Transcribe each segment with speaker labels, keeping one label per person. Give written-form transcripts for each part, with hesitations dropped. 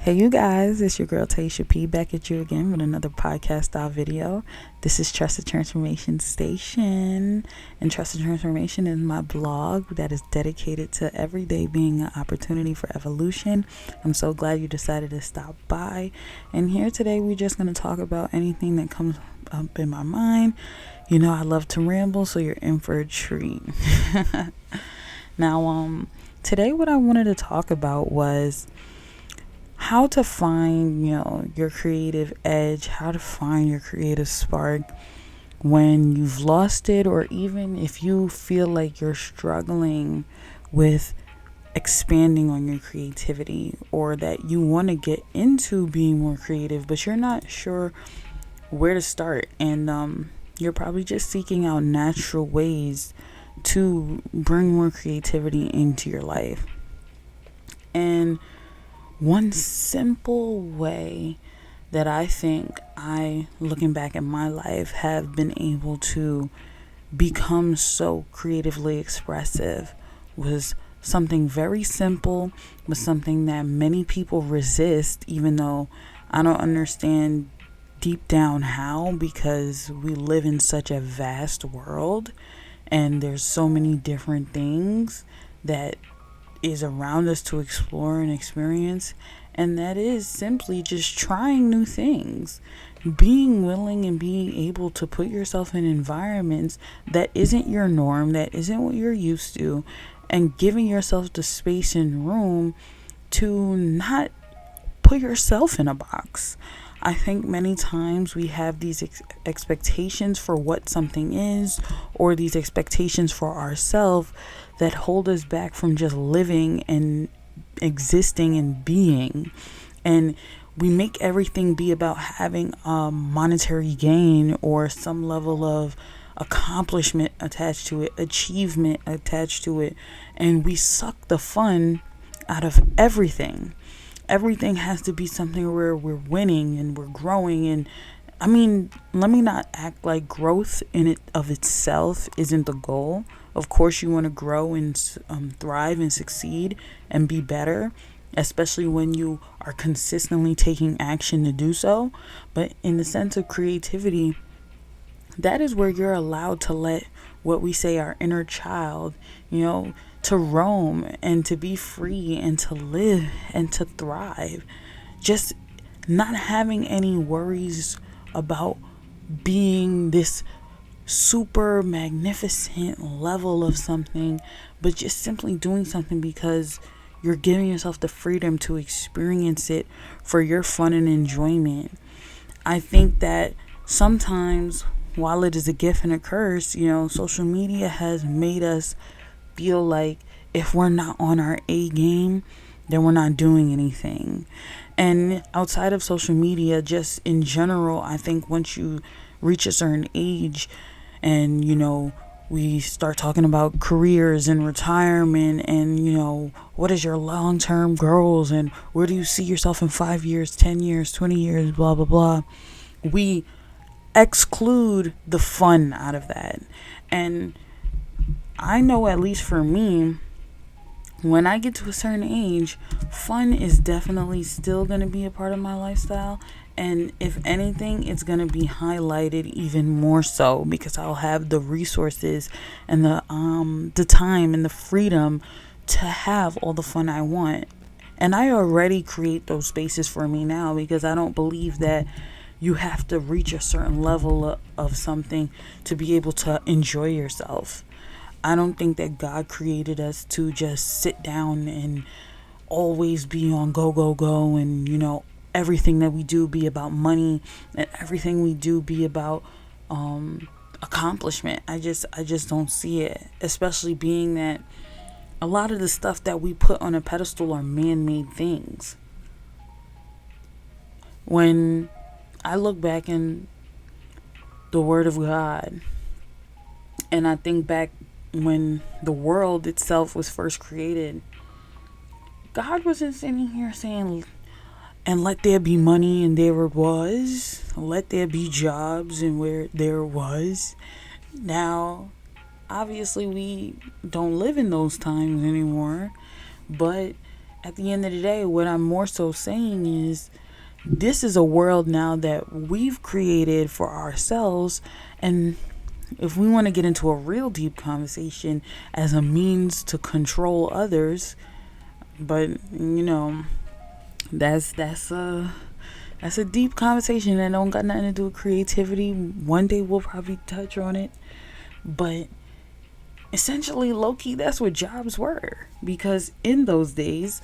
Speaker 1: Hey you guys, it's your girl Taisha P back at you again with another podcast style video. This is Trusted Transformation Station, and Trusted Transformation is my blog that is dedicated to every day being an opportunity for evolution. I'm so glad you decided to stop by. And here today we're just going to talk about anything that comes up in my mind. You know I love to ramble, so you're in for a treat. Now, today what I wanted to talk about was how to find, your creative edge, how to find your creative spark when you've lost it, or even if you feel like you're struggling with expanding on your creativity, or that you want to get into being more creative, but you're not sure where to start. And you're probably just seeking out natural ways to bring more creativity into your life. And one simple way that I think looking back at my life, have been able to become so creatively expressive was something very simple, but something that many people resist, even though I don't understand deep down how, because we live in such a vast world and there's so many different things that is around us to explore and experience, and that is simply just trying new things, being willing and being able to put yourself in environments that isn't your norm, that isn't what you're used to, and giving yourself the space and room to not put yourself in a box. I think many times we have these expectations for what something is, or these expectations for ourselves that hold us back from just living and existing and being. And we make everything be about having a monetary gain or some level of accomplishment attached to it, achievement attached to it, and we suck the fun out of everything. Everything has to be something where we're winning and we're growing. And I mean, let me not act like growth in it of itself isn't the goal. Of course, you want to grow and thrive and succeed and be better, especially when you are consistently taking action to do so. But in the sense of creativity, that is where you're allowed to let what we say our inner child, to roam and to be free and to live and to thrive. Just not having any worries about being this super magnificent level of something, but just simply doing something because you're giving yourself the freedom to experience it for your fun and enjoyment. I think that sometimes, while it is a gift and a curse, social media has made us feel like if we're not on our A game, then we're not doing anything. And outside of social media, just in general, I think once you reach a certain age and, we start talking about careers and retirement and, what is your long-term goals and where do you see yourself in 5 years, 10 years, 20 years, blah, blah, blah. We exclude the fun out of that. And I know, at least for me, when I get to a certain age, fun is definitely still going to be a part of my lifestyle. And if anything, it's going to be highlighted even more so because I'll have the resources and the time and the freedom to have all the fun I want. And I already create those spaces for me now, because I don't believe that you have to reach a certain level of something to be able to enjoy yourself. I don't think that God created us to just sit down and always be on go, go, go, and, everything that we do be about money and everything we do be about accomplishment. I just don't see it, especially being that a lot of the stuff that we put on a pedestal are man-made things. When I look back in the Word of God and I think back when the world itself was first created, God wasn't sitting here saying, and let there be money, and there was. Let there be jobs, and where there was. Now, obviously, we don't live in those times anymore, but at the end of the day, what I'm more so saying is this is a world now that we've created for ourselves. And if we want to get into a real deep conversation as a means to control others, but that's a deep conversation that don't got nothing to do with creativity. One day we'll probably touch on it. But essentially, low-key, that's what jobs were. Because in those days,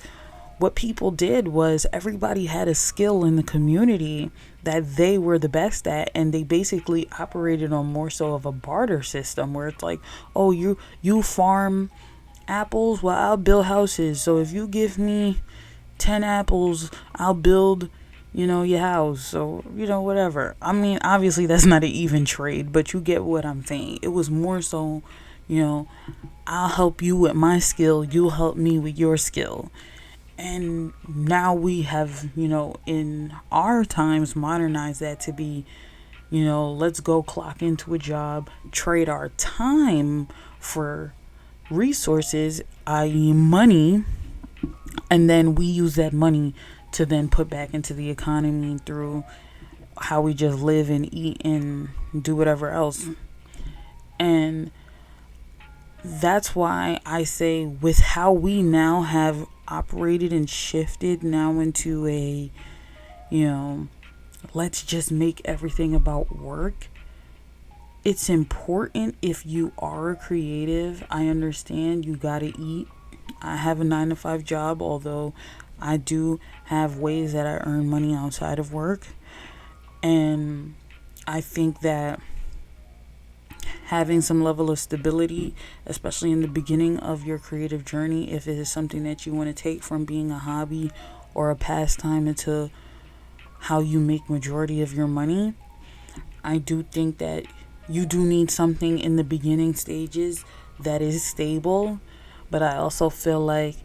Speaker 1: what people did was everybody had a skill in the community that they were the best at, and they basically operated on more so of a barter system where it's like, oh, you farm apples, well, I'll build houses. So if you give me 10 apples, I'll build your house. So whatever. I mean, obviously that's not an even trade, but you get what I'm saying. It was more so, I'll help you with my skill, you'll help me with your skill. And now we have, in our times, modernized that to be, let's go clock into a job, trade our time for resources, i.e. money, and then we use that money to then put back into the economy through how we just live and eat and do whatever else. And that's why I say, with how we now have operated and shifted now into a, let's just make everything about work. It's important if you are a creative. I understand you gotta eat. I have a 9-to-5 job, although I do have ways that I earn money outside of work. And I think that having some level of stability, especially in the beginning of your creative journey, if it is something that you want to take from being a hobby or a pastime into how you make majority of your money, I do think that you do need something in the beginning stages that is stable. But I also feel like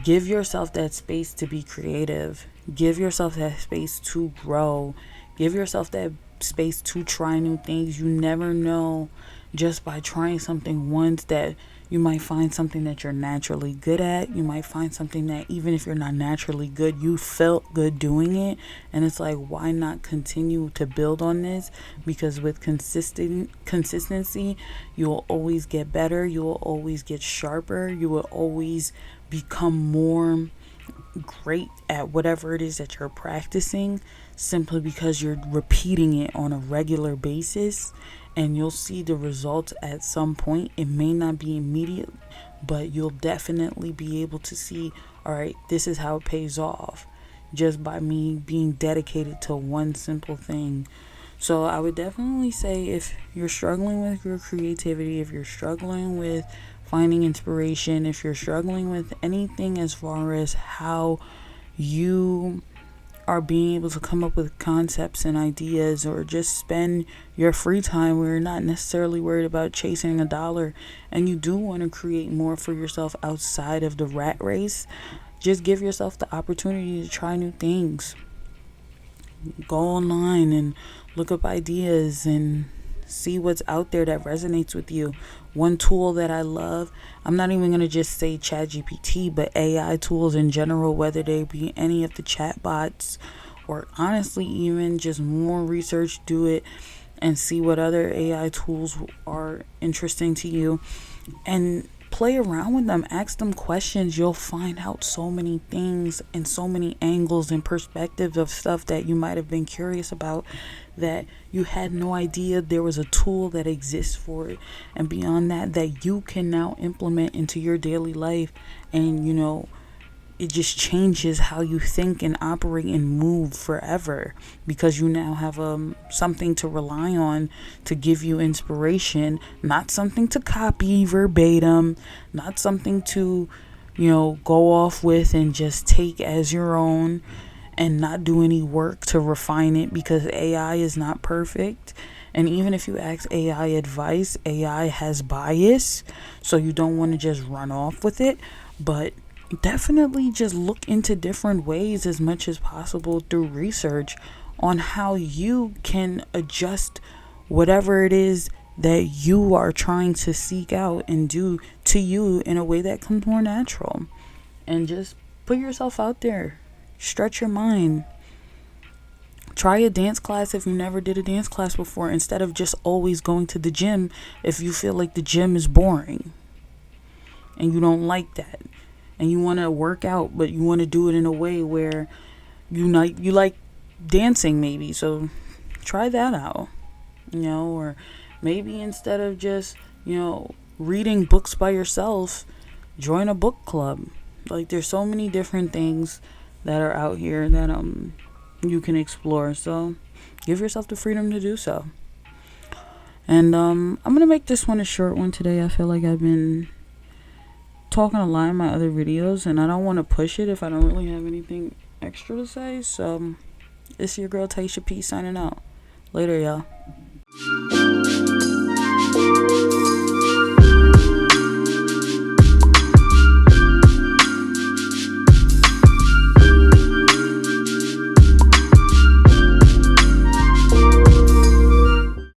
Speaker 1: give yourself that space to be creative. Give yourself that space to grow. Give yourself that space to try new things. You never know, just by trying something once, that you might find something that you're naturally good at. You might find something that even if you're not naturally good, you felt good doing it. And it's like, why not continue to build on this? Because with consistency, you will always get better. You will always get sharper. You will always become more great at whatever it is that you're practicing, simply because you're repeating it on a regular basis. And you'll see the results at some point. It may not be immediate, but you'll definitely be able to see, all right, this is how it pays off, just by me being dedicated to one simple thing. So I would definitely say, if you're struggling with your creativity, if you're struggling with finding inspiration, if you're struggling with anything as far as how you are being able to come up with concepts and ideas, or just spend your free time where you're not necessarily worried about chasing a dollar, and you do want to create more for yourself outside of the rat race, just give yourself the opportunity to try new things. Go online and look up ideas and see what's out there that resonates with you. One tool that I love, I'm not even going to just say ChatGPT, but AI tools in general, whether they be any of the chatbots, or honestly even just more research, do it and see what other AI tools are interesting to you and play around with them. Ask them questions. You'll find out so many things and so many angles and perspectives of stuff that you might have been curious about, that you had no idea there was a tool that exists for it. And beyond that, that you can now implement into your daily life. And it just changes how you think and operate and move forever, because you now have something to rely on to give you inspiration, not something to copy verbatim, not something to go off with and just take as your own and not do any work to refine it, because AI is not perfect. And even if you ask AI advice, AI has bias, so you don't want to just run off with it. But definitely just look into different ways as much as possible through research on how you can adjust whatever it is that you are trying to seek out and do to you in a way that comes more natural. And just Put yourself out there. Stretch your mind. Try a dance class if you never did a dance class before, instead of just always going to the gym if you feel like the gym is boring and you don't like that. And you want to work out, but you want to do it in a way where you like dancing maybe. So try that out. Or maybe instead of just, reading books by yourself, join a book club. Like, there's so many different things that are out here that you can explore. So give yourself the freedom to do so. And I'm gonna make this one a short one today. I feel like I've been talking a lot in my other videos, and I don't want to push it if I don't really have anything extra to say. So it's your girl Taisha P signing out. Later, y'all.